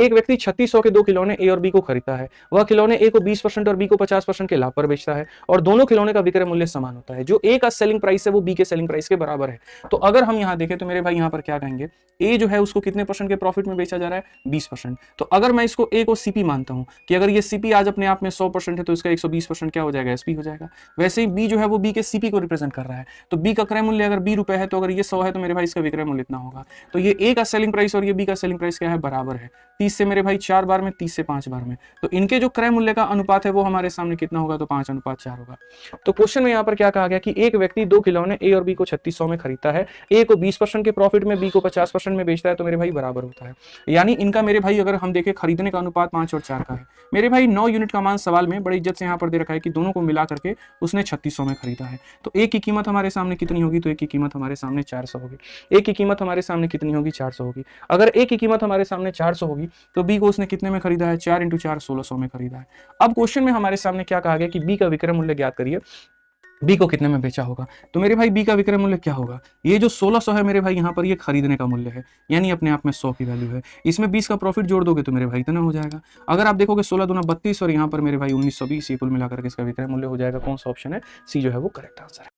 एक व्यक्ति 3600 के 2 खिलौने ए और बी को खरीदता है। वह खिलौने ए को 20% और बी को 50% के लाभ पर बेचता है और दोनों खिलौने का विक्रय मूल्य समान होता है। जो ए का सेलिंग प्राइस है वो बी के सेलिंग प्राइस के बराबर है। तो अगर हम यहाँ देखें तो मेरे भाई यहाँ पर क्या कहेंगे, ए जो है उसको कितने परसेंट के प्रॉफिट में बेचा जा रहा है, 20%। तो अगर मैं इसको ए को सीपी मानता हूं कि अगर ये सीपी आज अपने आप में 100% है तो इसका 120% क्या हो जाएगा, एसपी हो जाएगा। वैसे ही बी जो है वो बी के सीपी को रिप्रेजेंट कर रहा है। तो बी का क्रय मूल्य अगर 20 रुपए है तो अगर ये 100 है तो मेरे भाई इसका विक्रय मूल्य इतना होगा। तो ये ए का सेलिंग प्राइस और ये बी का सेलिंग प्राइस क्या है, बराबर है। 30 से मेरे भाई 4 बार में, 30 से 5 बार में। तो इनके जो क्रय मूल्य का अनुपात है वो हमारे सामने कितना होगा, तो 5:4 होगा। तो क्वेश्चन में यहाँ पर क्या कहा गया कि एक व्यक्ति 2 खिलौने ए और बी को 3600 में खरीदता है, ए को 20% के प्रॉफिट में, बी को 50% में बेचता है, तो मेरे भाई बराबर होता है। यानी इनका मेरे भाई अगर हम देखें खरीदने का अनुपात 5 और 4 का है। मेरे भाई 9 यूनिट का मान सवाल में बड़ी इज्जत से यहाँ पर दे रखा है कि दोनों को मिला करके उसने 3600 में खरीदा है। तो ए की कीमत हमारे सामने कितनी होगी, तो ए की कीमत हमारे सामने 400 होगी। ए की कीमत हमारे सामने कितनी होगी, 400 होगी। अगर ए की कीमत हमारे सामने 400 होगी तो बी को उसने कितने में खरीदा है, 4 × 4 1600 में खरीदा है। अब क्वेश्चन में हमारे सामने क्या कहा गया कि बी का विक्रय मूल्य ज्ञात करिए, बी को कितने में बेचा होगा। तो मेरे भाई बी का विक्रय मूल्य क्या होगा, ये जो 1600 है मेरे भाई यहाँ पर ये खरीदने का मूल्य है, यानी अपने आप में 100 की वैल्यू है। इसमें 20 का प्रॉफिट जोड़ दोगे तो मेरे भाई इतना हो जाएगा। अगर आप देखोगे 16 दूना 32 और यहाँ पर मेरे भाई 1920, ये कुल मिलाकर के इसका विक्रय मूल्य हो जाएगा। कौन सा ऑप्शन है, सी जो है वो करेक्ट आंसर है।